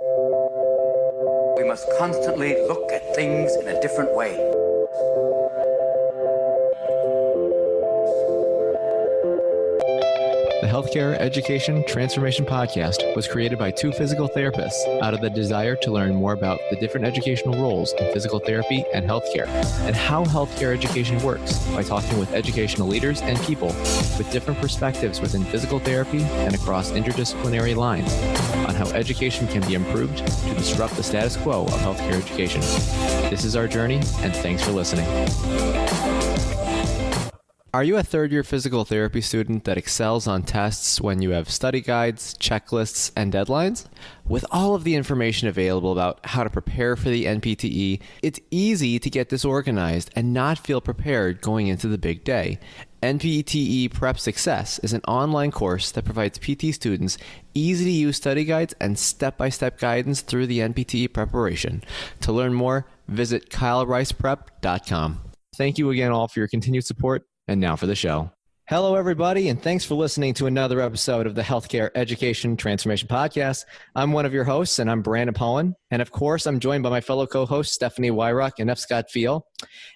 We must constantly look at things in a different way. The Healthcare Education Transformation Podcast was created by two physical therapists out of the desire to learn more about the different educational roles in physical therapy and healthcare, and how healthcare education works by talking with educational leaders and people with different perspectives within physical therapy and across interdisciplinary lines on how education can be improved to disrupt the status quo of healthcare education. This is our journey, and thanks for listening. Are you a third-year physical therapy student that excels on tests when you have study guides, checklists, and deadlines? With all of the information available about how to prepare for the NPTE, it's easy to get disorganized and not feel prepared going into the big day. NPTE Prep Success is an online course that provides PT students easy-to-use study guides and step-by-step guidance through the NPTE preparation. To learn more, visit kylericeprep.com. Thank you again all for your continued support. And now for the show. Hello, everybody, and thanks for listening to another episode of the Healthcare Education Transformation Podcast. I'm one of your hosts, and I'm Brandon Powen. And of course, I'm joined by my fellow co-hosts, Stephanie Wyrock and F. Scott Fiel.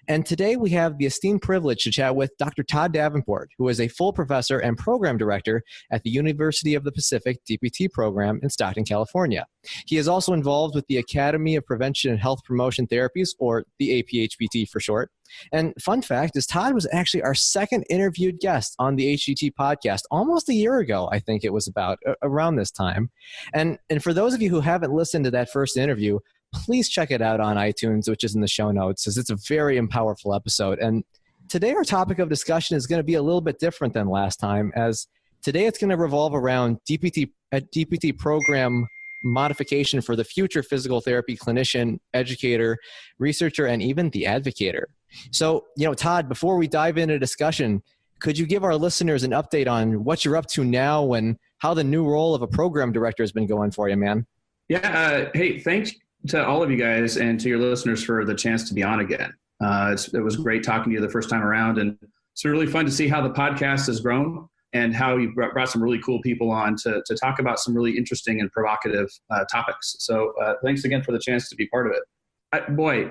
And today we have the esteemed privilege to chat with Dr. Todd Davenport, who is a full professor and program director at the University of the Pacific DPT Program in Stockton, California. He is also involved with the Academy of Prevention and Health Promotion Therapies, or the APHPT for short. And fun fact is Todd was actually our second interviewed guest on the HET Podcast almost a year ago. I think it was about around this time. And for those of you who haven't listened to that first interview, please check it out on iTunes, which is in the show notes, as it's a very powerful episode. And today our topic of discussion is going to be a little bit different than last time, as today it's going to revolve around DPT program modification for the future physical therapy clinician, educator, researcher, and even the advocator. So, Todd, before we dive into discussion, could you give our listeners an update on what you're up to now and how the new role of a program director has been going for you, man? Yeah. Hey, thanks to all of you guys and to your listeners for the chance to be on again. It was great talking to you the first time around, and it's really fun to see how the podcast has grown and how you brought some really cool people on to talk about some really interesting and provocative topics. So thanks again for the chance to be part of it.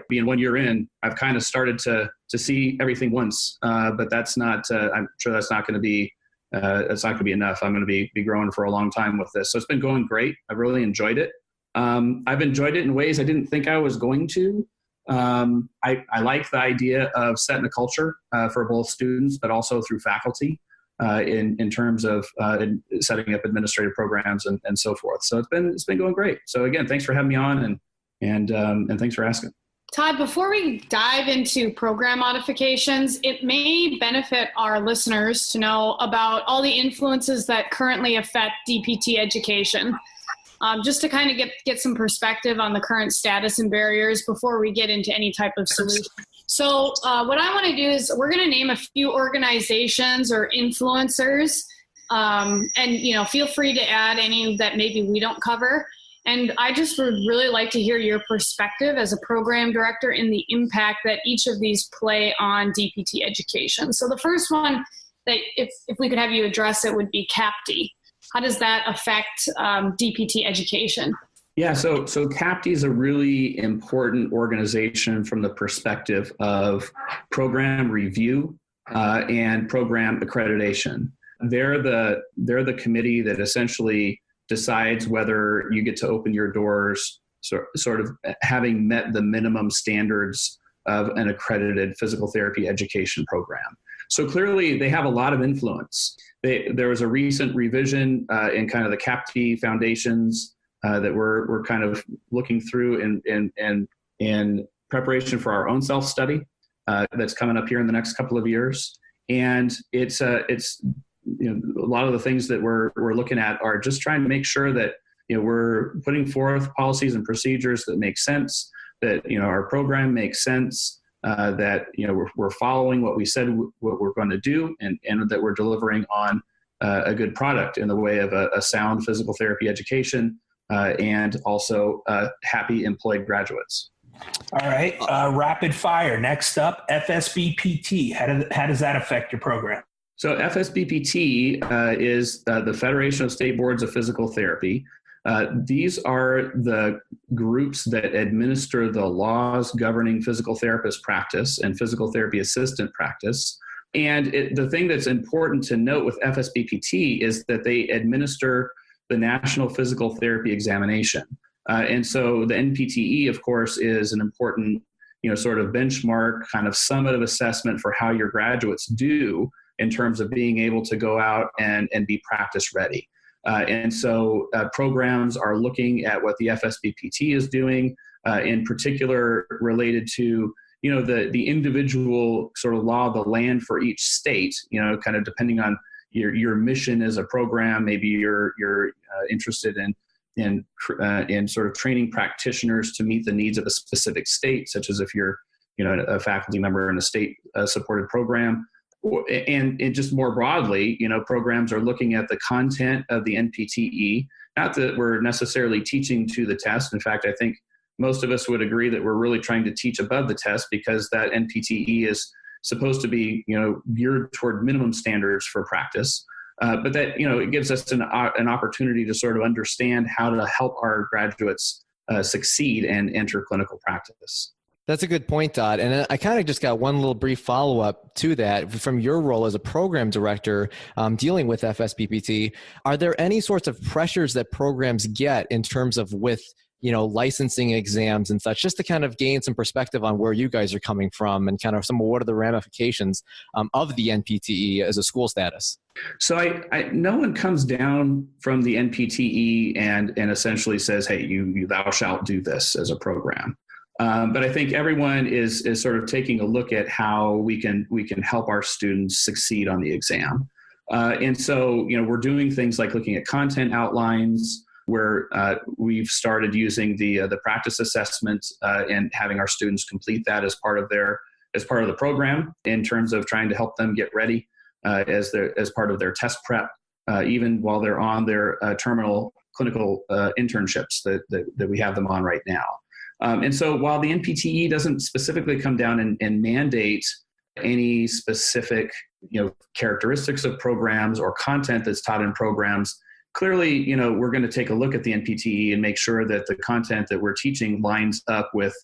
Being 1 year in, I've kind of started to see everything once, but that's not. I'm sure that's not going to be. It's not going to be enough. I'm going to be growing for a long time with this. So it's been going great. I've really enjoyed it. I've enjoyed it in ways I didn't think I was going to. I like the idea of setting a culture for both students, but also through faculty in terms of setting up administrative programs and so forth. So it's been going great. So again, thanks for having me on and thanks for asking. Todd, before we dive into program modifications, it may benefit our listeners to know about all the influences that currently affect DPT education, just to kind of get some perspective on the current status and barriers before we get into any type of solution. So what I want to do is we're going to name a few organizations or influencers, and feel free to add any that maybe we don't cover. And I just would really like to hear your perspective as a program director in the impact that each of these play on DPT education. So the first one that if we could have you address it would be CAPT. How does that affect DPT education? Yeah, so CAPT is a really important organization from the perspective of program review and program accreditation. They're the committee that essentially decides whether you get to open your doors, sort of having met the minimum standards of an accredited physical therapy education program. So clearly they have a lot of influence. There was a recent revision in kind of the CAPT foundations that we're kind of looking through in preparation for our own self-study that's coming up here in the next couple of years. And it's a lot of the things that we're looking at are just trying to make sure that we're putting forth policies and procedures that make sense, that our program makes sense, that we're following what we said what we're going to do, and that we're delivering on a good product in the way of a sound physical therapy education and also happy employed graduates. All right, rapid fire. Next up, FSBPT. How does that affect your program? So FSBPT is the Federation of State Boards of Physical Therapy. These are the groups that administer the laws governing physical therapist practice and physical therapy assistant practice. And the thing that's important to note with FSBPT is that they administer the National Physical Therapy Examination. And so the NPTE, of course, is an important, sort of benchmark, kind of summative assessment for how your graduates do in terms of being able to go out and be practice ready. And so programs are looking at what the FSBPT is doing, in particular related to, the individual sort of law of the land for each state, kind of depending on your mission as a program. Maybe you're interested in sort of training practitioners to meet the needs of a specific state, such as if you're, a faculty member in a state supported program. And just more broadly, programs are looking at the content of the NPTE. Not that we're necessarily teaching to the test. In fact, I think most of us would agree that we're really trying to teach above the test, because that NPTE is supposed to be, geared toward minimum standards for practice. But that, it gives us an opportunity to sort of understand how to help our graduates succeed and enter clinical practice. That's a good point, Todd. And I kind of just got one little brief follow-up to that. From your role as a program director dealing with FSBPT, are there any sorts of pressures that programs get in terms of with licensing exams and such, just to kind of gain some perspective on where you guys are coming from and kind of what are the ramifications of the NPTE as a school status? So no one comes down from the NPTE and essentially says, hey, thou shalt do this as a program. But I think everyone is sort of taking a look at how we can help our students succeed on the exam. And so, we're doing things like looking at content outlines, where we've started using the practice assessment and having our students complete that as part of the program, in terms of trying to help them get ready as part of their test prep, even while they're on their terminal clinical internships that we have them on right now. And so while the NPTE doesn't specifically come down and mandate any specific characteristics of programs or content that's taught in programs, clearly, we're going to take a look at the NPTE and make sure that the content that we're teaching lines up with,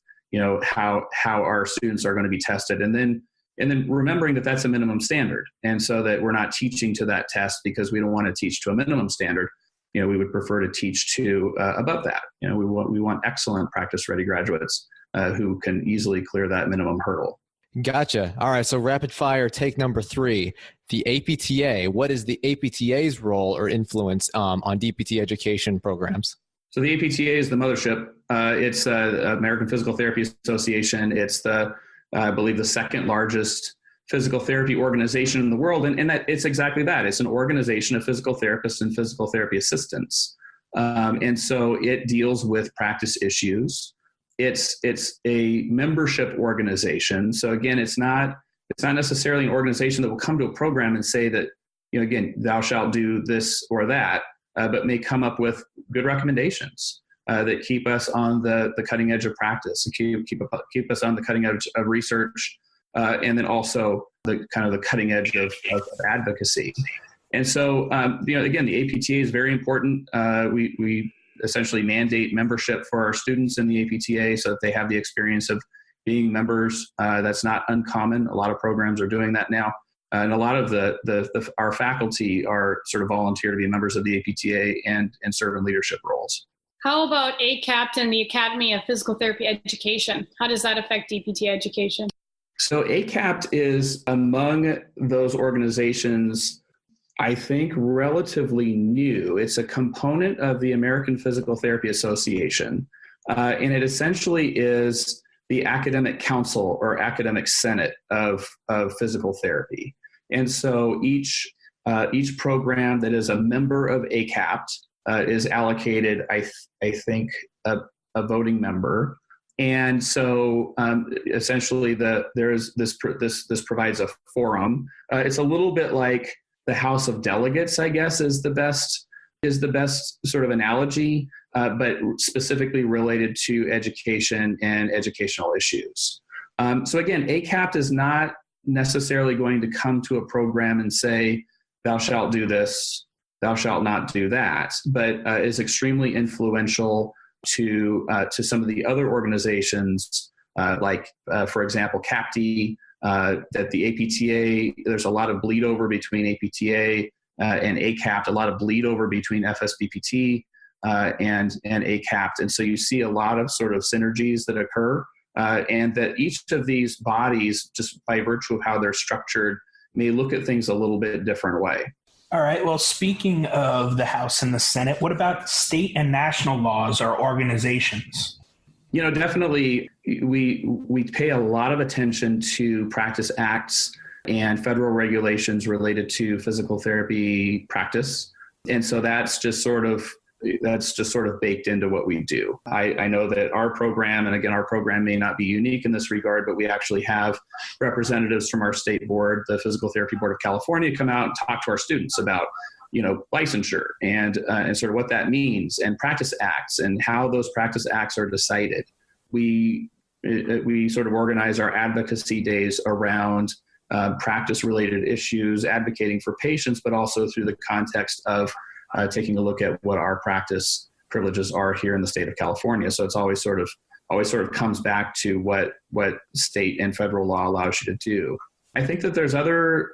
how our students are going to be tested. And then remembering that that's a minimum standard. And so that we're not teaching to that test because we don't want to teach to a minimum standard. We would prefer to teach to above that. We want excellent practice-ready graduates who can easily clear that minimum hurdle. Gotcha. All right. So rapid fire take number 3, the APTA. What is the APTA's role or influence on DPT education programs? So the APTA is the mothership. It's American Physical Therapy Association. It's I believe the second largest physical therapy organization in the world. And that it's exactly that. It's an organization of physical therapists and physical therapy assistants. And so it deals with practice issues. It's a membership organization. So again, it's not necessarily an organization that will come to a program and say that, again, thou shalt do this or that, but may come up with good recommendations that keep us on the cutting edge of practice and keep us on the cutting edge of research. And then also the kind of the cutting edge of advocacy. And so, again, the APTA is very important. We essentially mandate membership for our students in the APTA so that they have the experience of being members. That's not uncommon. A lot of programs are doing that now. And a lot of our faculty are sort of volunteer to be members of the APTA and serve in leadership roles. How about ACAPT and the Academy of Physical Therapy Education? How does that affect DPT education? So ACAPT is among those organizations, I think, relatively new. It's a component of the American Physical Therapy Association, and it essentially is the academic council or academic senate of physical therapy. And so each program that is a member of ACAPT is allocated, I think, a voting member. And so essentially this provides a forum. It's a little bit like the House of Delegates, I guess, is the best sort of analogy, but specifically related to education and educational issues. So again, ACAPT is not necessarily going to come to a program and say, thou shalt do this, thou shalt not do that, but is extremely influential to some of the other organizations, for example, CAPT, that the APTA, there's a lot of bleed over between APTA and ACAPT, a lot of bleed over between FSBPT and ACAPT. And so you see a lot of sort of synergies that occur, and that each of these bodies, just by virtue of how they're structured, may look at things a little bit different way. All right. Well, speaking of the House and the Senate, what about state and national laws or organizations? Definitely we pay a lot of attention to practice acts and federal regulations related to physical therapy practice. And so that's just sort of baked into what we do. I know that our program, and again, our program may not be unique in this regard, but we actually have representatives from our state board, the Physical Therapy Board of California, come out and talk to our students about, licensure and sort of what that means, and practice acts and how those practice acts are decided. We sort of organize our advocacy days around practice-related issues, advocating for patients, but also through the context of taking a look at what our practice privileges are here in the state of California. So it's always sort of comes back to what state and federal law allows you to do. I think that there's other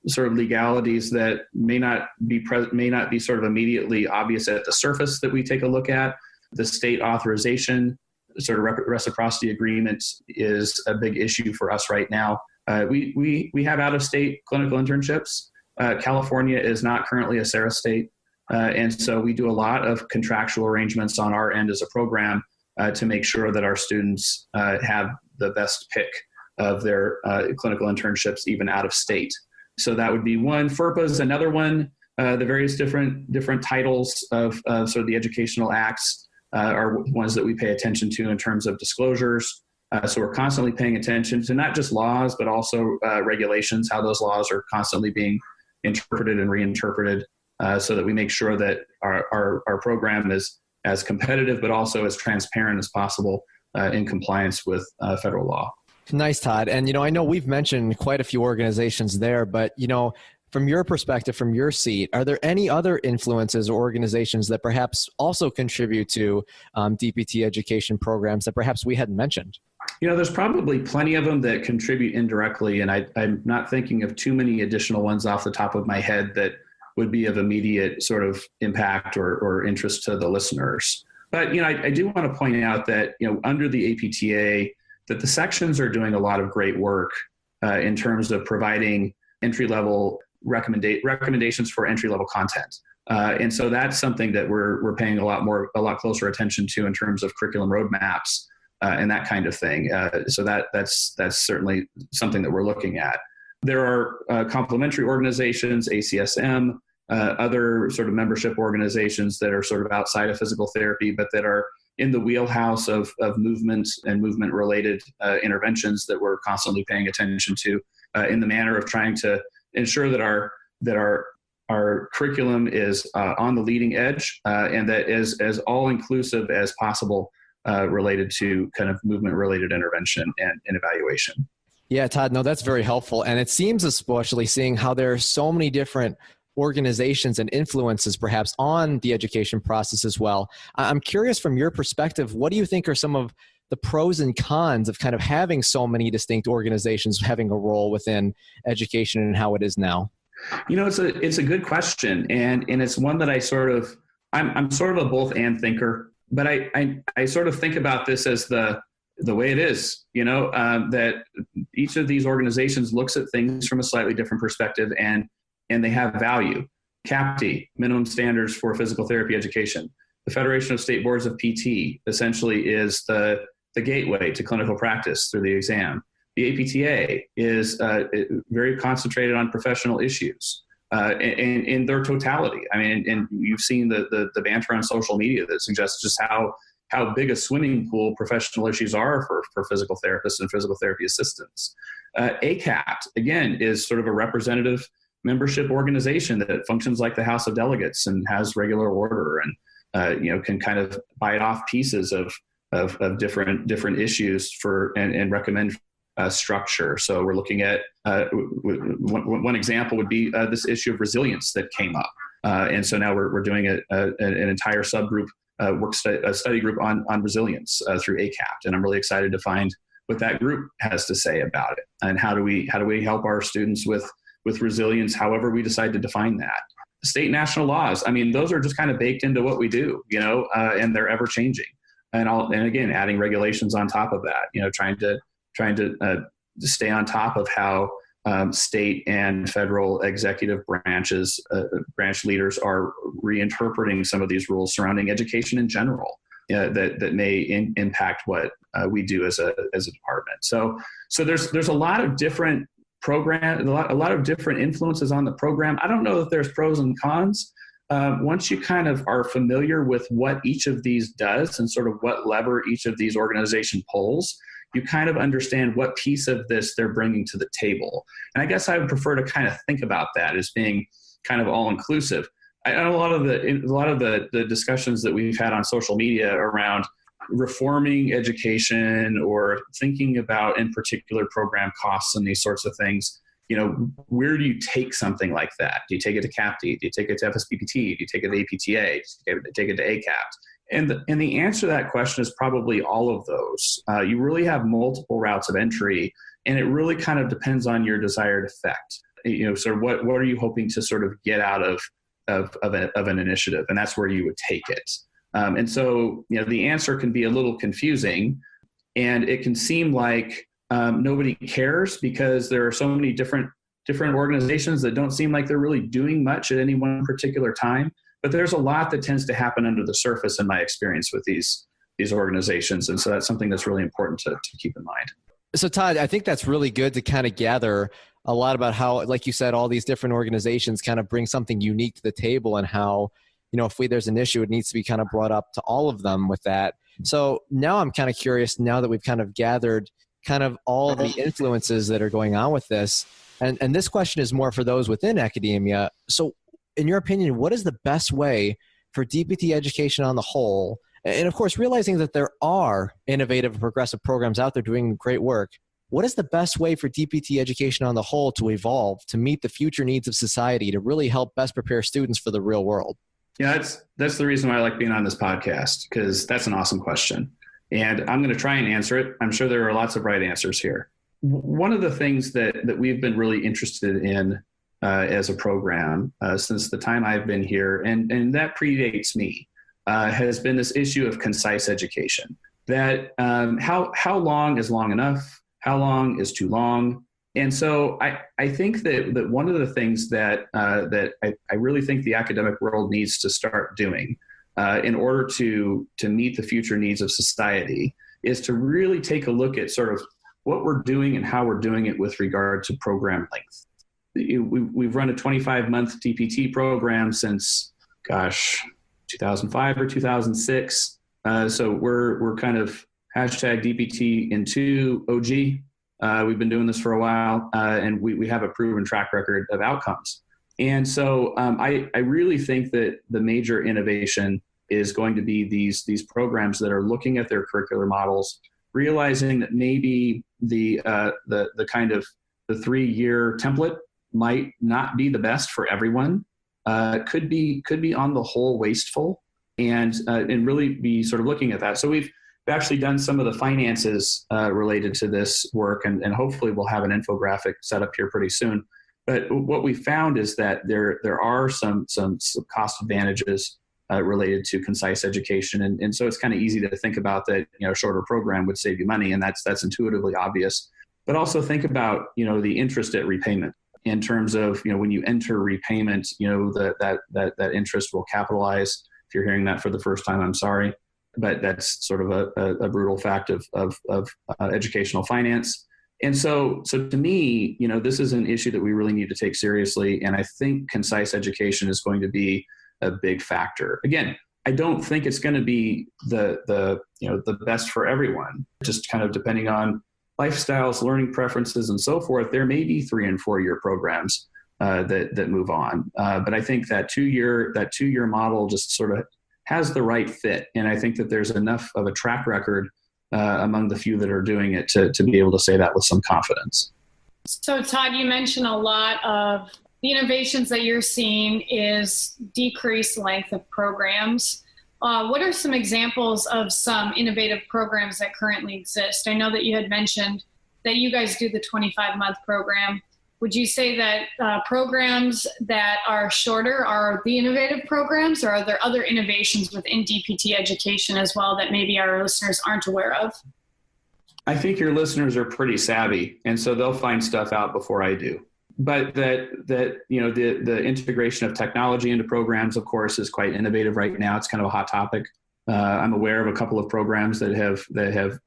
sort of legalities that may not be sort of immediately obvious at the surface that we take a look at. The state authorization sort of reciprocity agreement is a big issue for us right now. We have out-of-state clinical internships. California is not currently a SARA state, and so we do a lot of contractual arrangements on our end as a program to make sure that our students have the best pick of their clinical internships, even out of state. So that would be one. FERPA is another one. The various different titles of sort of the educational acts are ones that we pay attention to in terms of disclosures. So we're constantly paying attention to not just laws, but also regulations, how those laws are constantly being interpreted and reinterpreted, so that we make sure that our program is as competitive, but also as transparent as possible in compliance with federal law. Nice, Todd. And, I know we've mentioned quite a few organizations there, but, from your perspective, from your seat, are there any other influences or organizations that perhaps also contribute to DPT education programs that perhaps we hadn't mentioned? There's probably plenty of them that contribute indirectly, and I'm not thinking of too many additional ones off the top of my head that would be of immediate sort of impact or interest to the listeners. But, I do want to point out that, under the APTA, that the sections are doing a lot of great work in terms of providing entry-level recommendations for entry-level content. And so that's something that we're paying a lot closer attention to in terms of curriculum roadmaps and that kind of thing. So that's certainly something that we're looking at. There are complementary organizations, ACSM, other sort of membership organizations that are sort of outside of physical therapy, but that are in the wheelhouse of movement and movement-related interventions that we're constantly paying attention to in the manner of trying to ensure that our curriculum is on the leading edge and that is as all-inclusive as possible related to kind of movement-related intervention and evaluation. Yeah, Todd, no, that's very helpful. And it seems, especially seeing how there are so many different organizations and influences perhaps on the education process as well. I'm curious, from your perspective, what do you think are some of the pros and cons of kind of having so many distinct organizations having a role within education and how it is now? It's a good question. And it's one that I'm sort of a both and thinker, but I sort of think about this as the way it is, that each of these organizations looks at things from a slightly different perspective and they have value. CAPT, minimum standards for physical therapy education. The Federation of State Boards of PT essentially is the gateway to clinical practice through the exam. The APTA is very concentrated on professional issues in their totality. I mean, and you've seen the banter on social media that suggests just how big a swimming pool professional issues are for physical therapists and physical therapy assistants. ACAPT, again, is sort of a representative membership organization that functions like the House of Delegates and has regular order and can kind of bite off pieces of different issues and recommend. structure. So we're looking at one example would be this issue of resilience that came up. And so now we're doing an entire subgroup study group on resilience through ACAPT. And I'm really excited to find what that group has to say about it. And how do we help our students with resilience, however we decide to define that. State and national laws, I mean, those are just kind of baked into what we do, and they're ever changing. And again, adding regulations on top of that, trying to stay on top of how state and federal executive branch leaders are reinterpreting some of these rules surrounding education in general that may impact what we do as a department. So there's a lot of different program, a lot of different influences on the program. I don't know if there's pros and cons. Once you kind of are familiar with what each of these does and sort of what lever each of these organizations pulls, you kind of understand what piece of this they're bringing to the table. And I guess I would prefer to kind of think about that as being kind of all inclusive. I know a lot of the discussions that we've had on social media around reforming education or thinking about in particular program costs and these sorts of things, where do you take something like that? Do you take it to CAPT? Do you take it to FSBPT? Do you take it to APTA? Do you take it to ACAPT? And the answer to that question is probably all of those. You really have multiple routes of entry, and it really kind of depends on your desired effect. Sort of what are you hoping to sort of get out of an initiative, and that's where you would take it. And so, the answer can be a little confusing, and it can seem like nobody cares because there are so many different organizations that don't seem like they're really doing much at any one particular time. But there's a lot that tends to happen under the surface in my experience with these organizations. And so that's something that's really important to keep in mind. So Todd, I think that's really good to kind of gather a lot about how, like you said, all these different organizations kind of bring something unique to the table, and how, if there's an issue, it needs to be kind of brought up to all of them with that. So now I'm kind of curious, now that we've kind of gathered kind of all of the influences that are going on with this, and this question is more for those within academia. So in your opinion, what is the best way for DPT education on the whole? And of course, realizing that there are innovative and progressive programs out there doing great work, what is the best way for DPT education on the whole to evolve to meet the future needs of society, to really help best prepare students for the real world? Yeah, that's the reason why I like being on this podcast, because that's an awesome question. And I'm going to try and answer it. I'm sure there are lots of right answers here. One of the things that we've been really interested in as a program since the time I've been here, and that predates me, has been this issue of concise education. That how long is long enough? How long is too long? And so I think that one of the things that I really think the academic world needs to start doing in order to meet the future needs of society is to really take a look at sort of what we're doing and how we're doing it with regard to program length. We've run a 25-month DPT program since, 2005 or 2006. So we're kind of hashtag DPT into OG. We've been doing this for a while, and we have a proven track record of outcomes. And so I really think that the major innovation is going to be these programs that are looking at their curricular models, realizing that maybe the kind of the 3-year template might not be the best for everyone, could be on the whole wasteful, and really be sort of looking at that. So we've actually done some of the finances related to this work, and hopefully we'll have an infographic set up here pretty soon. But what we found is that there are some cost advantages related to concise education, and so it's kind of easy to think about that. A shorter program would save you money, and that's intuitively obvious. But also think about the interest at repayment. In terms of, when you enter repayment, that interest will capitalize. If you're hearing that for the first time, I'm sorry, but that's sort of a brutal fact of educational finance. And so to me, this is an issue that we really need to take seriously. And I think concise education is going to be a big factor. Again, I don't think it's going to be the best for everyone, just kind of depending on lifestyles, learning preferences, and so forth. There may be 3- and 4-year programs that move on, but I think that 2-year model just sort of has the right fit, and I think that there's enough of a track record among the few that are doing it to be able to say that with some confidence. So Todd, you mentioned a lot of the innovations that you're seeing is decreased length of programs. What are some examples of some innovative programs that currently exist? I know that you had mentioned that you guys do the 25-month program. Would you say that programs that are shorter are the innovative programs, or are there other innovations within DPT education as well that maybe our listeners aren't aware of? I think your listeners are pretty savvy, and so they'll find stuff out before I do. But that you know, the integration of technology into programs, of course, is quite innovative right now. It's kind of a hot topic. I'm aware of a couple of programs that have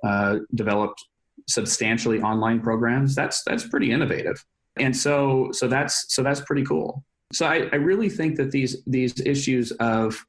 developed substantially online programs. That's pretty innovative. And so that's pretty cool. So I really think that these issues of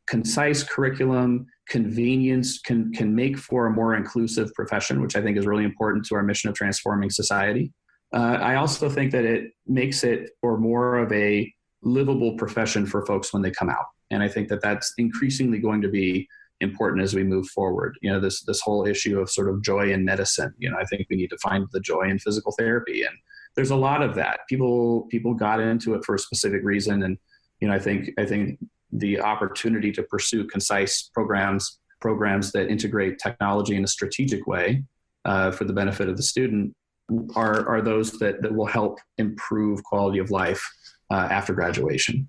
concise curriculum, convenience can make for a more inclusive profession, which I think is really important to our mission of transforming society. I also think that it makes it for more of a livable profession for folks when they come out. And I think that that's increasingly going to be important as we move forward. You know, this whole issue of sort of joy in medicine. You know, I think we need to find the joy in physical therapy, and there's a lot of that. People got into it for a specific reason, and you know, I think the opportunity to pursue concise programs that integrate technology in a strategic way for the benefit of the student are those that will help improve quality of life after graduation.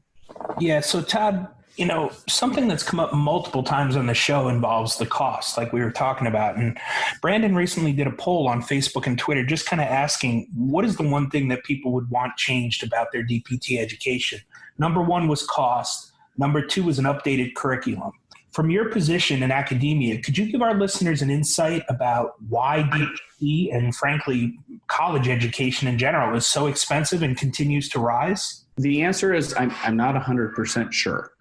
Yeah. So Todd, you know, something that's come up multiple times on the show involves the cost, like we were talking about. And Brandon recently did a poll on Facebook and Twitter, just kind of asking, what is the one thing that people would want changed about their DPT education? Number one was cost. Number two was an updated curriculum. From your position in academia, could you give our listeners an insight about why DPT and frankly, college education in general is so expensive and continues to rise? The answer is I'm not 100% sure.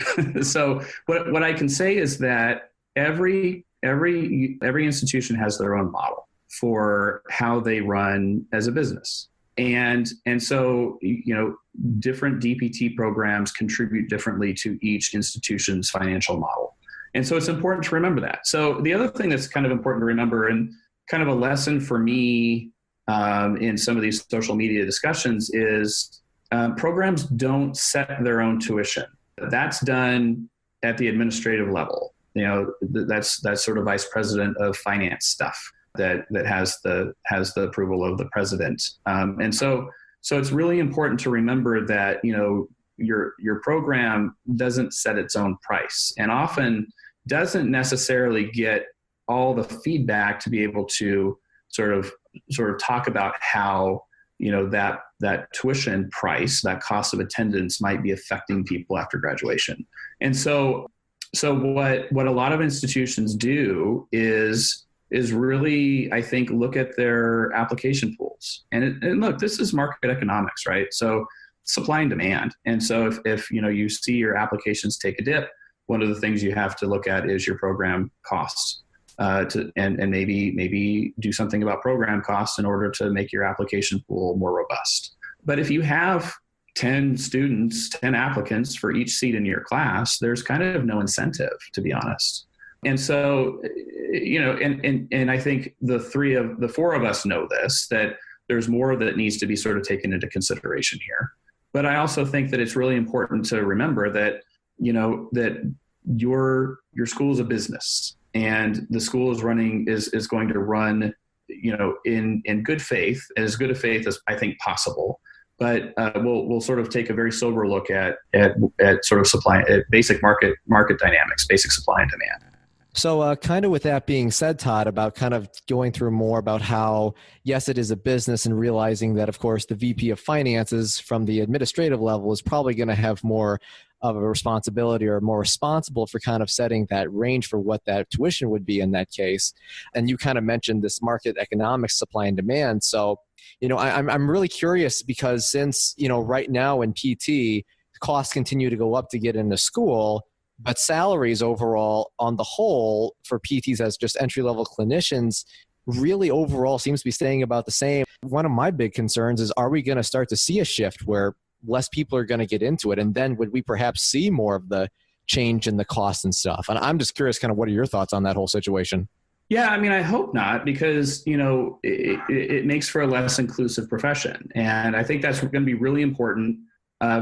So what I can say is that every institution has their own model for how they run as a business. And so, you know, different DPT programs contribute differently to each institution's financial model. And so it's important to remember that. So the other thing that's kind of important to remember, and kind of a lesson for me in some of these social media discussions, is programs don't set their own tuition. That's done at the administrative level. You know, that's sort of vice president of finance stuff that has the approval of the president. And so it's really important to remember that, you know, your program doesn't set its own price, and often doesn't necessarily get all the feedback to be able to sort of talk about how, you know, that tuition price, that cost of attendance might be affecting people after graduation. And so what a lot of institutions do is really, I think, look at their application pools. And look, this is market economics, right? So supply and demand. And so if you know, you see your applications take a dip, one of the things you have to look at is your program costs. And maybe do something about program costs in order to make your application pool more robust. But if you have 10 applicants for each seat in your class, there's kind of no incentive, to be honest. And so, you know, and I think the four of us know this, that there's more that needs to be sort of taken into consideration here. But I also think that it's really important to remember that, you know, that your school is a business, and the school is going to run, you know, in good faith, as good a faith as I think possible. But we'll sort of take a very sober look at sort of supply, at basic market dynamics, basic supply and demand. So kind of with that being said, Todd, about kind of going through more about how, yes, it is a business, and realizing that, of course, the VP of finances from the administrative level is probably going to have more of a responsibility, or more responsible for kind of setting that range for what that tuition would be in that case. And you kind of mentioned this market economics, supply and demand. So, you know, I'm really curious, because since, you know, right now in PT, costs continue to go up to get into school, but salaries overall on the whole for PTs as just entry-level clinicians really overall seems to be staying about the same. One of my big concerns is, are we going to start to see a shift where less people are going to get into it? And then would we perhaps see more of the change in the cost and stuff? And I'm just curious, kind of, what are your thoughts on that whole situation? Yeah, I mean, I hope not, because, it makes for a less inclusive profession. And I think that's going to be really important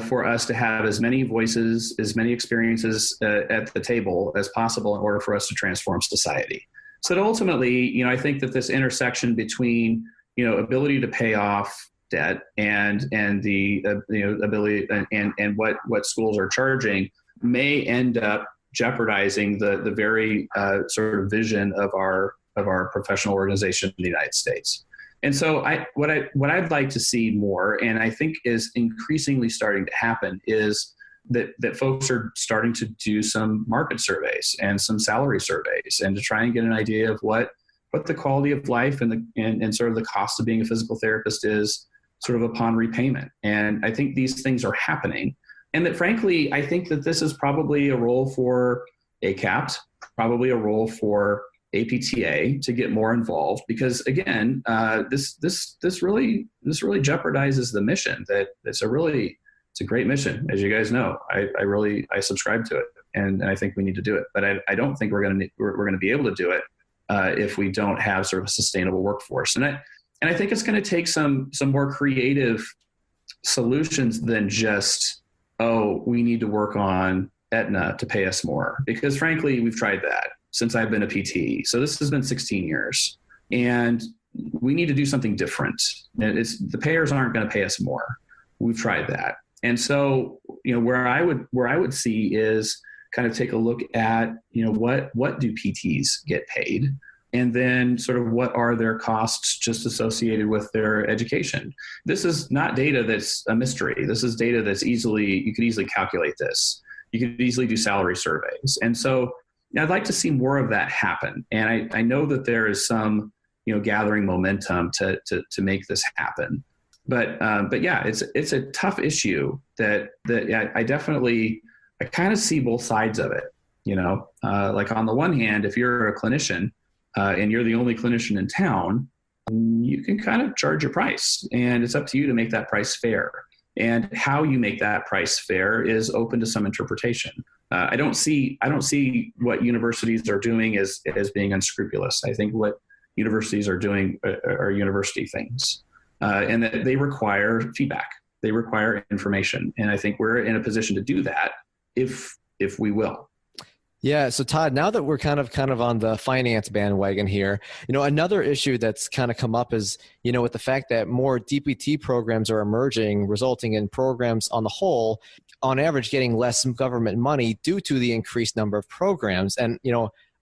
for us to have as many voices, as many experiences at the table as possible in order for us to transform society. So that ultimately, I think that this intersection between, ability to pay off debt and the ability and what schools are charging may end up jeopardizing the very sort of vision of our professional organization in the United States. And so what I'd like to see more, and I think is increasingly starting to happen, is that folks are starting to do some market surveys and some salary surveys, and to try and get an idea of what the quality of life and sort of the cost of being a physical therapist is sort of upon repayment. And I think these things are happening. And that, frankly, I think that this is probably a role for CAPT, probably a role for APTA to get more involved, because again, this really jeopardizes the mission. That it's a great mission, as you guys know. I subscribe to it, and I think we need to do it. But I don't think we're going to be able to do it if we don't have sort of a sustainable workforce. And I think it's going to take some more creative solutions than just, we need to work on Aetna to pay us more, because frankly, we've tried that since I've been a PT. So this has been 16 years, and we need to do something different. The payers aren't going to pay us more. We've tried that. And so, where I would see is kind of take a look at, what do PTs get paid? And then sort of what are their costs just associated with their education? This is not data that's a mystery. This is data that's you could easily calculate this. You could easily do salary surveys. And so I'd like to see more of that happen. And I know that there is some, gathering momentum to make this happen. But yeah, it's a tough issue that I kind of see both sides of it. Like on the one hand, if you're a clinician and you're the only clinician in town, you can kind of charge your price, and it's up to you to make that price fair. And how you make that price fair is open to some interpretation. I don't see what universities are doing as being unscrupulous. I think what universities are doing are university things, and that they require feedback. They require information, and I think we're in a position to do that if we will. Yeah. So Todd, now that we're kind of on the finance bandwagon here, another issue that's kind of come up is, with the fact that more DPT programs are emerging, resulting in programs on the whole, on average, getting less government money due to the increased number of programs. And,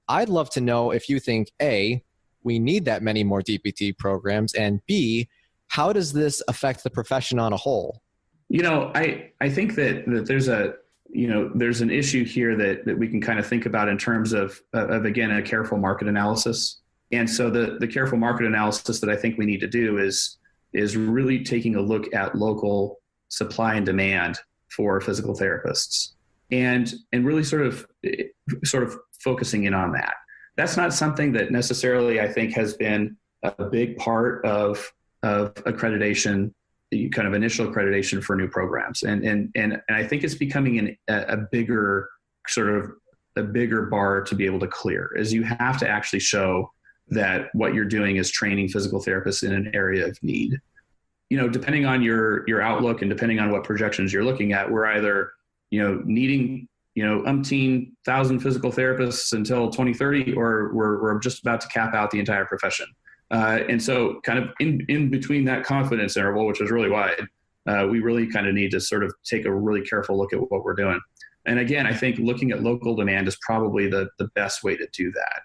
I'd love to know if you think, A, we need that many more DPT programs, and B, how does this affect the profession on a whole? I think that there's an issue here that we can kind of think about in terms of again, a careful market analysis. And so the careful market analysis that I think we need to do is really taking a look at local supply and demand for physical therapists, and really sort of focusing in on that. That's not something that necessarily I think has been a big part of accreditation, kind of initial accreditation for new programs. And I think it's becoming a bigger bar to be able to clear, is you have to actually show that what you're doing is training physical therapists in an area of need. Depending on your outlook and depending on what projections you're looking at, we're either, needing, umpteen thousand physical therapists until 2030, or we're just about to cap out the entire profession. And so kind of in between that confidence interval, which is really wide, we really kind of need to sort of take a really careful look at what we're doing. And again, I think looking at local demand is probably the best way to do that.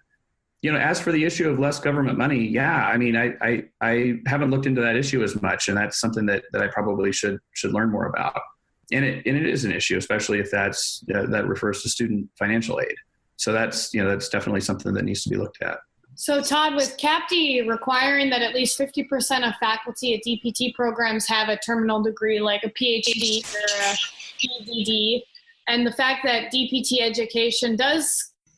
As for the issue of less government money, yeah, I mean, I haven't looked into that issue as much, and that's something that I probably should learn more about. And it is an issue, especially if that refers to student financial aid. So that's definitely something that needs to be looked at. So Todd, with CAPT requiring that at least 50% of faculty at DPT programs have a terminal degree, like a PhD or a PhD, and the fact that DPT education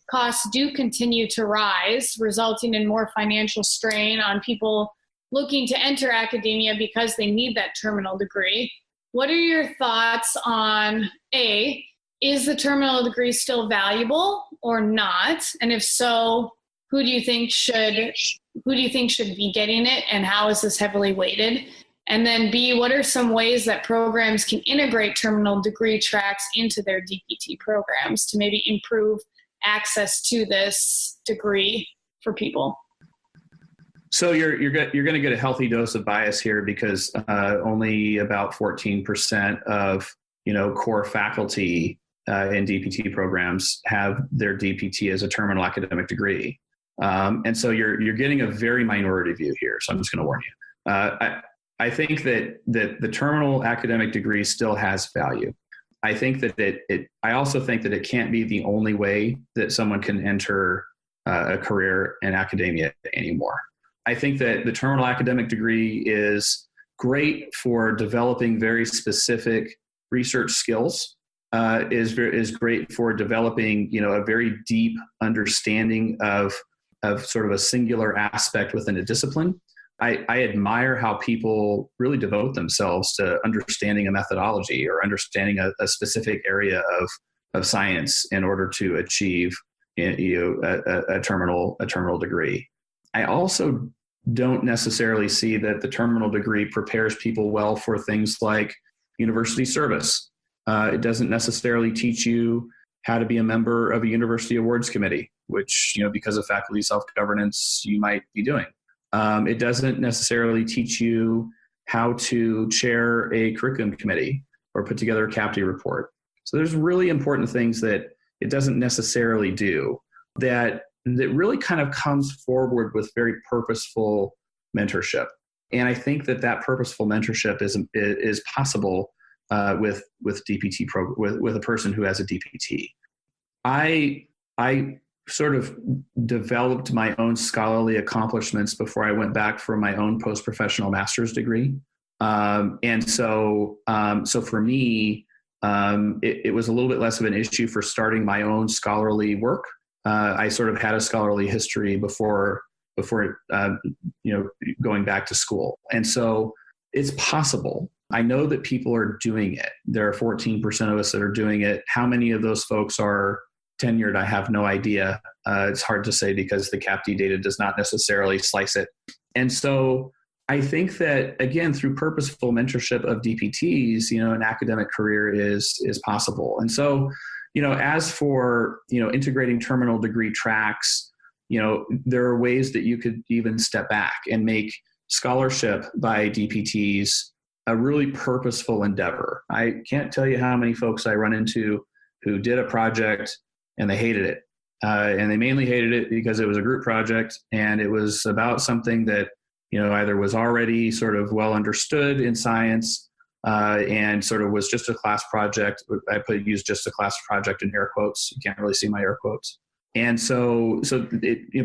costs do continue to rise, resulting in more financial strain on people looking to enter academia because they need that terminal degree. What are your thoughts on, A, is the terminal degree still valuable or not? And if so, who do you think should be getting it, and how is this heavily weighted? And then B, what are some ways that programs can integrate terminal degree tracks into their DPT programs to maybe improve access to this degree for people? So you're going to get a healthy dose of bias here, because only about 14% of core faculty in DPT programs have their DPT as a terminal academic degree, and so you're getting a very minority view here. So I'm just going to warn you. I think that the terminal academic degree still has value. I think that I also think that it can't be the only way that someone can enter a career in academia anymore. I think that the terminal academic degree is great for developing very specific research skills, is great for developing, a very deep understanding of sort of a singular aspect within a discipline. I admire how people really devote themselves to understanding a methodology or understanding a specific area of science in order to achieve a terminal degree. I also don't necessarily see that the terminal degree prepares people well for things like university service. It doesn't necessarily teach you how to be a member of a university awards committee, which, because of faculty self-governance, you might be doing. It doesn't necessarily teach you how to chair a curriculum committee or put together a CAPT report. So there's really important things that it doesn't necessarily do that really kind of comes forward with very purposeful mentorship. And I think that purposeful mentorship is possible with DPT with a person who has a DPT. I sort of developed my own scholarly accomplishments before I went back for my own post-professional master's degree. And so for me, it was a little bit less of an issue for starting my own scholarly work. I sort of had a scholarly history before going back to school. And so it's possible. I know that people are doing it. There are 14% of us that are doing it. How many of those folks are tenured? I have no idea. It's hard to say because the CAPT data does not necessarily slice it. And so I think that, again, through purposeful mentorship of DPTs, an academic career is possible. And so, as for, integrating terminal degree tracks, there are ways that you could even step back and make scholarship by DPTs a really purposeful endeavor. I can't tell you how many folks I run into who did a project and they hated it. And they mainly hated it because it was a group project and it was about something that, either was already sort of well understood in science and sort of was just a class project. I use just a class project in air quotes. You can't really see my air quotes. And so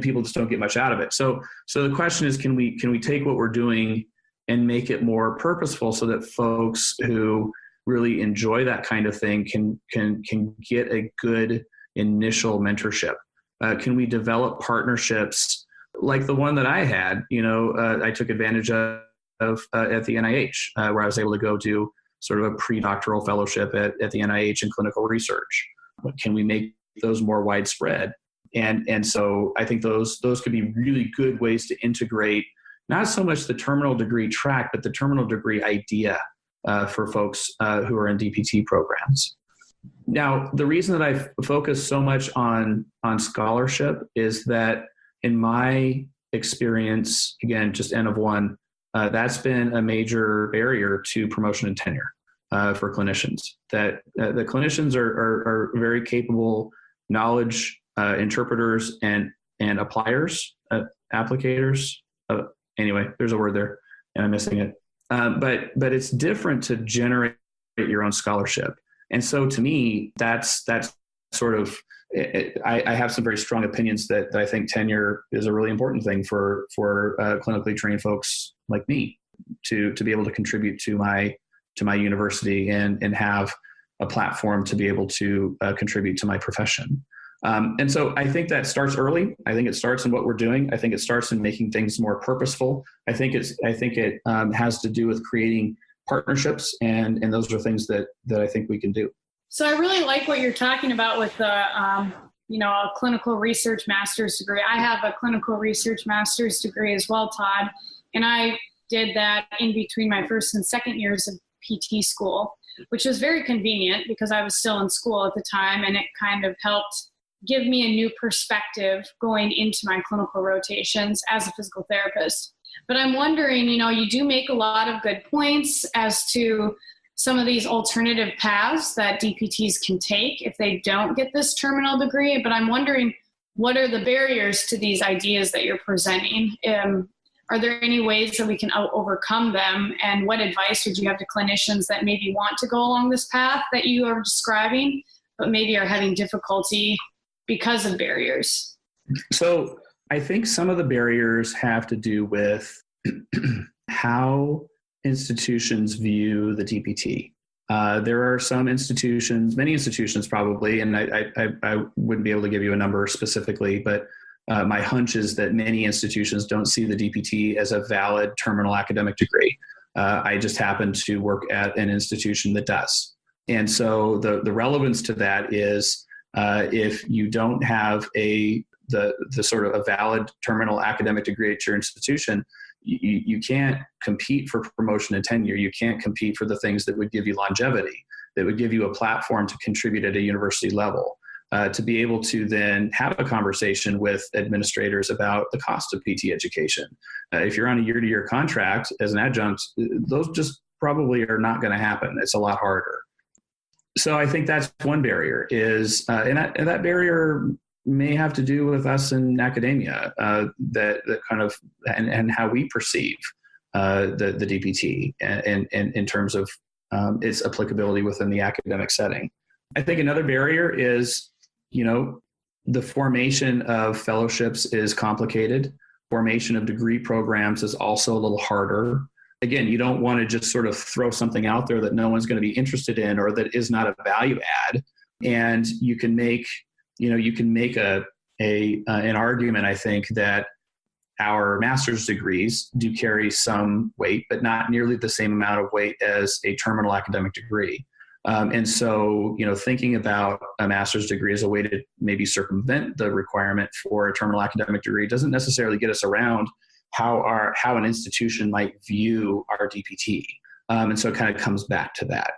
people just don't get much out of it. So the question is, can we take what we're doing and make it more purposeful so that folks who really enjoy that kind of thing can get a good initial mentorship? Can we develop partnerships like the one that I had? I took advantage of at the NIH, where I was able to go do sort of a pre-doctoral fellowship at the NIH in clinical research. Can we make those more widespread? And so I think those could be really good ways to integrate not so much the terminal degree track, but the terminal degree idea for folks who are in DPT programs. Now, the reason that I focus so much on scholarship is that in my experience, again, just N of one, that's been a major barrier to promotion and tenure for clinicians. That the clinicians are very capable knowledge interpreters and appliers, applicators. Anyway, there's a word there, and I'm missing it. But it's different to generate your own scholarship. And so to me, that's sort of, I have some very strong opinions that I think tenure is a really important thing for clinically trained folks like me to be able to contribute to my university and have a platform to be able to contribute to my profession. And so I think that starts early. I think it starts in what we're doing. I think it starts in making things more purposeful. I think it has to do with creating partnerships, and those are things that I think we can do. So I really like what you're talking about with the a clinical research master's degree. I have a clinical research master's degree as well, Todd, and I did that in between my first and second years of PT school, which was very convenient because I was still in school at the time, and it kind of helped give me a new perspective going into my clinical rotations as a physical therapist. But I'm wondering, you do make a lot of good points as to some of these alternative paths that DPTs can take if they don't get this terminal degree. But I'm wondering, what are the barriers to these ideas that you're presenting? Are there any ways that we can overcome them? And what advice would you have to clinicians that maybe want to go along this path that you are describing, but maybe are having difficulty because of barriers? So I think some of the barriers have to do with how institutions view the DPT. There are some institutions, many institutions probably, and I wouldn't be able to give you a number specifically, but my hunch is that many institutions don't see the DPT as a valid terminal academic degree. I just happen to work at an institution that does. And so the relevance to that is if you don't have the sort of a valid terminal academic degree at your institution, you can't compete for promotion and tenure. You can't compete for the things that would give you longevity, that would give you a platform to contribute at a university level. To be able to then have a conversation with administrators about the cost of PT education. If you're on a year-to-year contract as an adjunct, those just probably are not going to happen. It's a lot harder. So I think that's one barrier is, and that barrier may have to do with us in academia, that kind of, and how we perceive the DPT and in terms of its applicability within the academic setting. I think another barrier is, the formation of fellowships is complicated. Formation of degree programs is also a little harder. Again, you don't want to just sort of throw something out there that no one's going to be interested in or that is not a value add. And you can make an argument, I think, that our master's degrees do carry some weight, but not nearly the same amount of weight as a terminal academic degree. And so, thinking about a master's degree as a way to maybe circumvent the requirement for a terminal academic degree doesn't necessarily get us around how an institution might view our DPT. And so it kind of comes back to that.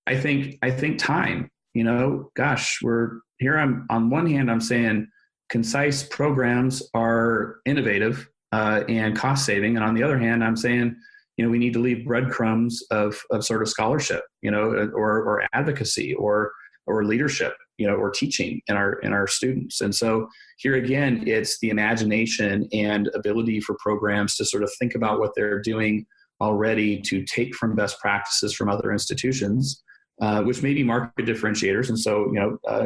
I think time, we're here. On one hand, I'm saying concise programs are innovative and cost saving. And on the other hand, I'm saying, we need to leave breadcrumbs of sort of scholarship, or advocacy or leadership, or teaching in our students. And so here again, it's the imagination and ability for programs to sort of think about what they're doing already, to take from best practices from other institutions, which may be market differentiators. And so,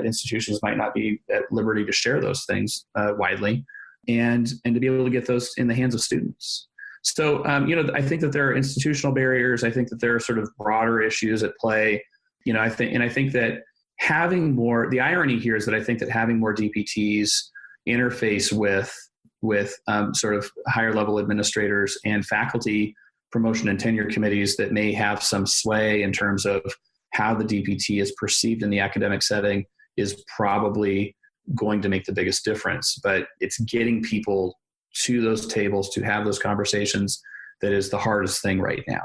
institutions might not be at liberty to share those things widely, and to be able to get those in the hands of students. So, I think that there are institutional barriers. I think that there are sort of broader issues at play. I think that having more, the irony here is that I think that having more DPTs interface with sort of higher level administrators and faculty promotion and tenure committees that may have some sway in terms of how the DPT is perceived in the academic setting is probably going to make the biggest difference. But it's getting people to those tables to have those conversations that is the hardest thing right now.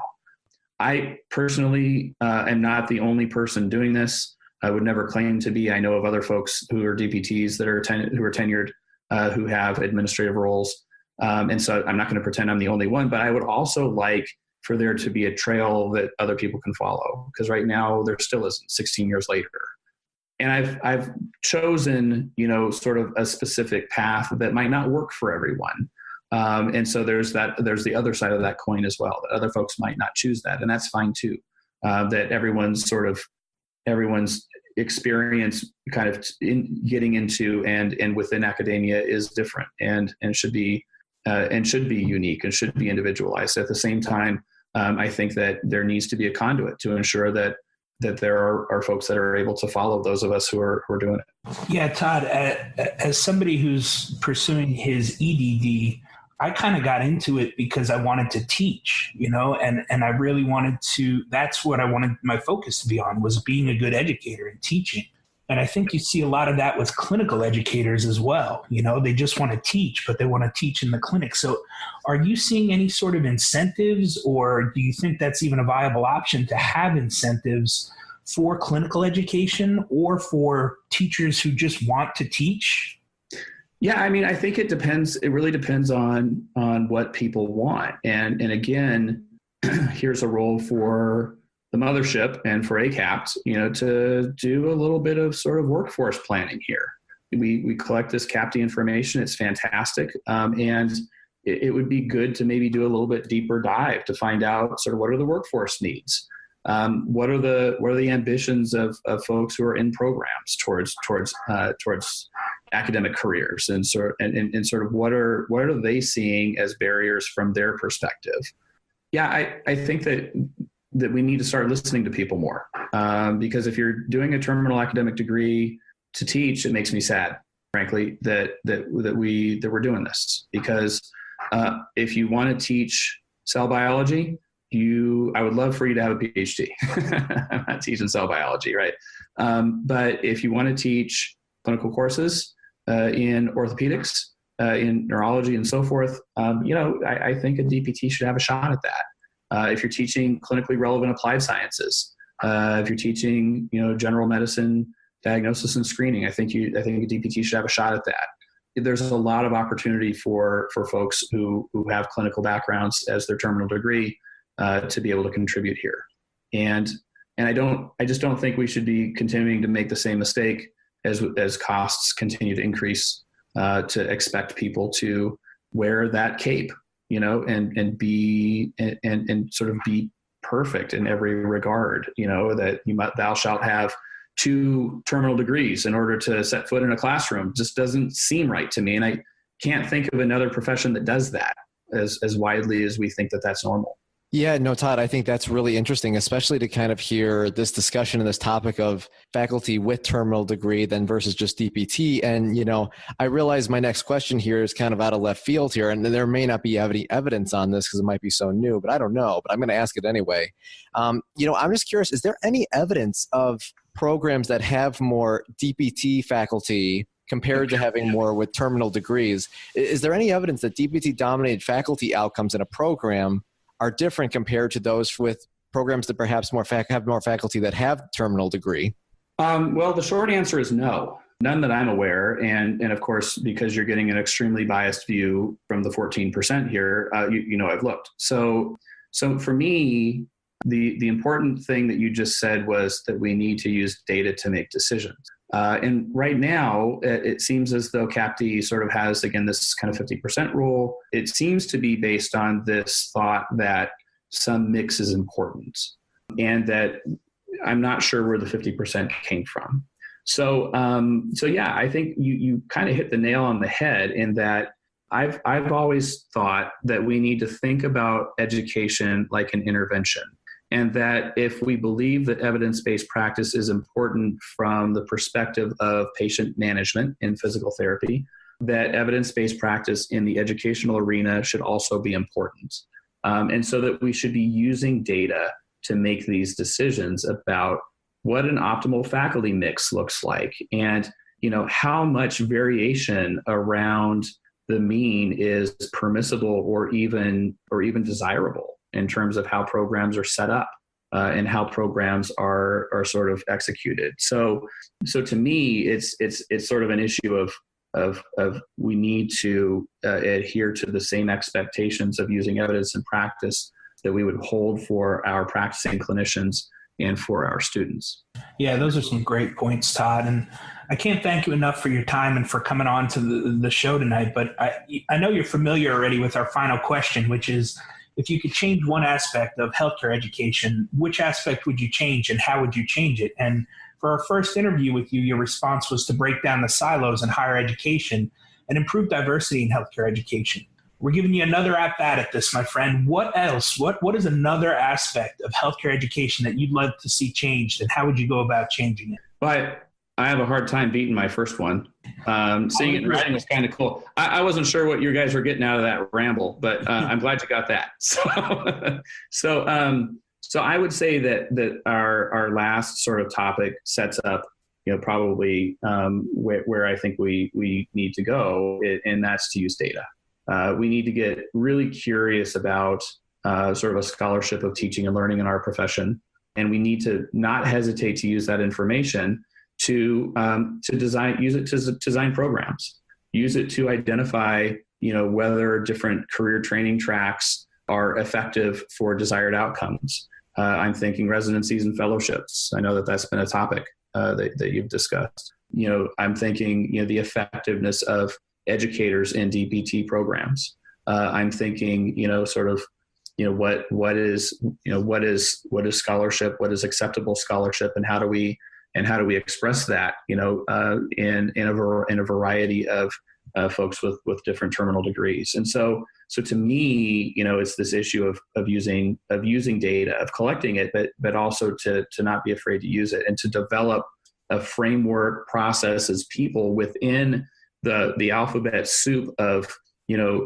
I personally am not the only person doing this. I would never claim to be. I know of other folks who are DPTs that are who are tenured, who have administrative roles. And so I'm not going to pretend I'm the only one, but I would also like for there to be a trail that other people can follow, because right now there still isn't 16 years later. And I've chosen, sort of a specific path that might not work for everyone. And so there's the other side of that coin as well, that other folks might not choose that. And that's fine too. That everyone's experience kind of in getting into and within academia is different and should be unique and should be individualized. At the same time, I think that there needs to be a conduit to ensure that there are folks that are able to follow those of us who are doing it. Yeah, Todd, as somebody who's pursuing his EDD, I kind of got into it because I wanted to teach, and I really wanted to, that's what I wanted my focus to be on, was being a good educator and teaching. And I think you see a lot of that with clinical educators as well. They just want to teach, but they want to teach in the clinic. So are you seeing any sort of incentives, or do you think that's even a viable option to have incentives for clinical education or for teachers who just want to teach? Yeah, I mean, I think it depends. It really depends on what people want. And again, here's a role for the mothership and for ACAPT, to do a little bit of sort of workforce planning here. We collect this CAPT information. It's fantastic. And it would be good to maybe do a little bit deeper dive to find out sort of what are the workforce needs. What are the ambitions of folks who are in programs towards academic careers, and sort of what are they seeing as barriers from their perspective? Yeah, I think that we need to start listening to people more, because if you're doing a terminal academic degree to teach, it makes me sad, frankly, that we're doing this. Because if you want to teach cell biology, I would love for you to have a PhD. I'm not teaching cell biology, right? But if you want to teach clinical courses in orthopedics, in neurology, and so forth, I think a DPT should have a shot at that. If you're teaching clinically relevant applied sciences, if you're teaching, general medicine, diagnosis and screening, I think a DPT should have a shot at that. There's a lot of opportunity for folks who have clinical backgrounds as their terminal degree to be able to contribute here. And I just don't think we should be continuing to make the same mistake as costs continue to increase, to expect people to wear that cape, and be and sort of be perfect in every regard, that thou shalt have 2 terminal degrees in order to set foot in a classroom. Just doesn't seem right to me. And I can't think of another profession that does that as widely as we think that that's normal. Yeah, no, Todd, I think that's really interesting, especially to kind of hear this discussion and this topic of faculty with terminal degree then versus just DPT. And, I realize my next question here is kind of out of left field here, and there may not be any evidence on this because it might be so new, but I don't know, but I'm going to ask it anyway. I'm just curious, is there any evidence of programs that have more DPT faculty compared to having more with terminal degrees? Is there any evidence that DPT-dominated faculty outcomes in a program are different compared to those with programs that perhaps have more faculty that have terminal degree? Well, the short answer is no, none that I'm aware. And of course, because you're getting an extremely biased view from the 14% here, I've looked. So for me, the important thing that you just said was that we need to use data to make decisions. And right now, it seems as though CAPT sort of has, again, this kind of 50% rule. It seems to be based on this thought that some mix is important, and that I'm not sure where the 50% came from. So yeah, I think you kind of hit the nail on the head in that I've always thought that we need to think about education like an intervention. And that if we believe that evidence-based practice is important from the perspective of patient management in physical therapy, that evidence-based practice in the educational arena should also be important. And so that we should be using data to make these decisions about what an optimal faculty mix looks like, and how much variation around the mean is permissible or even desirable in terms of how programs are set up and how programs are sort of executed. So to me, it's sort of an issue of we need to adhere to the same expectations of using evidence in practice that we would hold for our practicing clinicians and for our students. Yeah, those are some great points, Todd. And I can't thank you enough for your time and for coming on to the show tonight. But I know you're familiar already with our final question, which is, if you could change one aspect of healthcare education, which aspect would you change and how would you change it? And for our first interview with you, your response was to break down the silos in higher education and improve diversity in healthcare education. We're giving you another at this, my friend. What else? What is another aspect of healthcare education that you'd love to see changed, and how would you go about changing it? But I have a hard time beating my first one. Seeing it in writing was kind of cool. I wasn't sure what you guys were getting out of that ramble, but I'm glad you got that. So I would say that our last sort of topic sets up probably where I think we need to go, and that's to use data. We need to get really curious about sort of a scholarship of teaching and learning in our profession, and we need to not hesitate to use that information to use it to design programs, use it to identify whether different career training tracks are effective for desired outcomes. I'm thinking residencies and fellowships. I know that's been a topic that you've discussed. I'm thinking the effectiveness of educators in DPT programs. I'm thinking what is scholarship, what is acceptable scholarship, and how do we express that in a variety of folks with different terminal degrees. And so to me, it's this issue of using data, of collecting it, but also to not be afraid to use it, and to develop a framework, processes, people within the alphabet soup of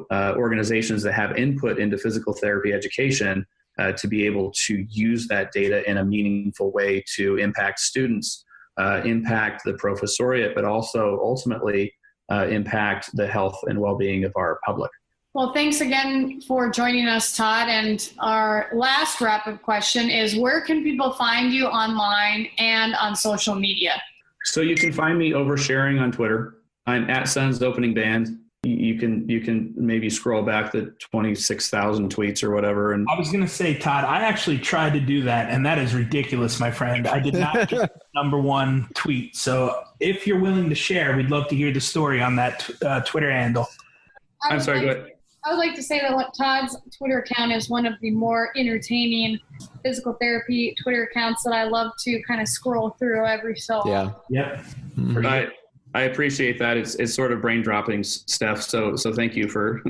organizations that have input into physical therapy education to be able to use that data in a meaningful way to impact students, impact the professoriate, but also ultimately impact the health and well-being of our public. Well, thanks again for joining us, Todd. And our last wrap-up question is, where can people find you online and on social media? So you can find me oversharing on Twitter. I'm at Sons Opening Band. You can maybe scroll back the 26,000 tweets or whatever. And I was going to say, Todd, I actually tried to do that, and that is ridiculous, my friend. I did not get number one tweet. So if you're willing to share, we'd love to hear the story on that Twitter handle. I'm sorry, go ahead. I would like to say that Todd's Twitter account is one of the more entertaining physical therapy Twitter accounts that I love to kind of scroll through every so often. Yep. Mm-hmm. I appreciate that. It's sort of brain dropping stuff. So thank you for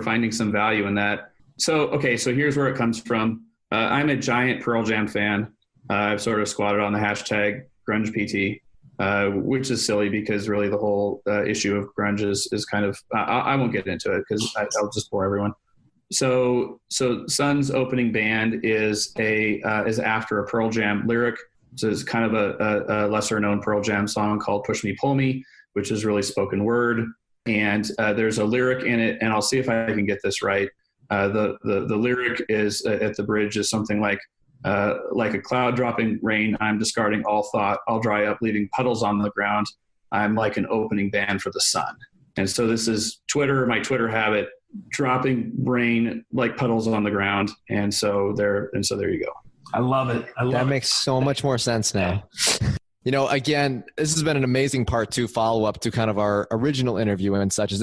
finding some value in that. So here's where it comes from. I'm a giant Pearl Jam fan. I've sort of squatted on the hashtag grunge PT, which is silly because really the whole issue of grunge is kind of, I won't get into it because I'll just bore everyone. So Sons Opening Band is after a Pearl Jam lyric. So it's kind of a lesser known Pearl Jam song called Push Me, Pull Me, which is really spoken word. And there's a lyric in it, and I'll see if I can get this right. The lyric is at the bridge is something like a cloud dropping rain, I'm discarding all thought, I'll dry up, leaving puddles on the ground. I'm like an opening band for the sun. And so this is my Twitter habit, dropping rain like puddles on the ground. And so there you go. I love it. That makes so much more sense now. Again, this has been an amazing part 2 follow-up to kind of our original interview and such as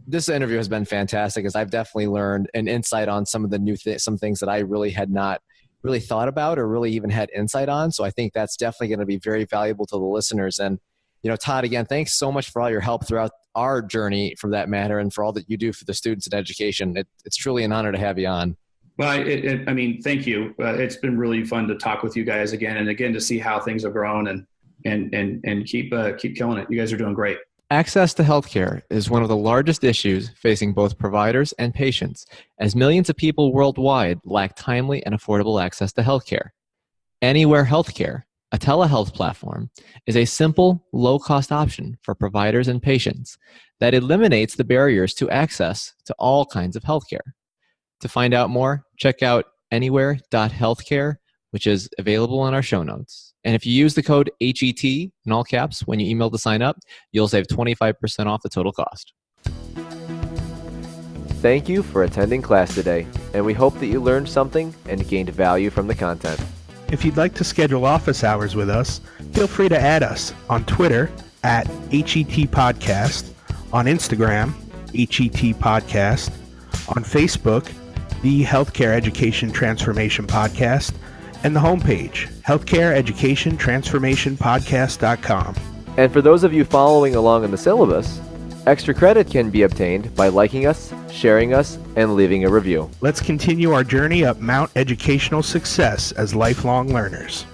this interview has been fantastic, as I've definitely learned an insight on some of the some things that I really had not really thought about or really even had insight on. So I think that's definitely going to be very valuable to the listeners. And, Todd, again, thanks so much for all your help throughout our journey for that matter, and for all that you do for the students in education. It's truly an honor to have you on. Well, thank you. It's been really fun to talk with you guys again and again to see how things have grown and keep killing it. You guys are doing great. Access to healthcare is one of the largest issues facing both providers and patients, as millions of people worldwide lack timely and affordable access to healthcare. Anywhere Healthcare, a telehealth platform, is a simple, low-cost option for providers and patients that eliminates the barriers to access to all kinds of healthcare. To find out more, check out anywhere.healthcare, which is available in our show notes. And if you use the code HET in all caps when you email to sign up, you'll save 25% off the total cost. Thank you for attending class today, and we hope that you learned something and gained value from the content. If you'd like to schedule office hours with us, feel free to add us on Twitter at HET Podcast, on Instagram, HET Podcast, on Facebook, the Healthcare Education Transformation Podcast, and the homepage, healthcareeducationtransformationpodcast.com. And for those of you following along in the syllabus, extra credit can be obtained by liking us, sharing us, and leaving a review. Let's continue our journey up Mount Educational Success as lifelong learners.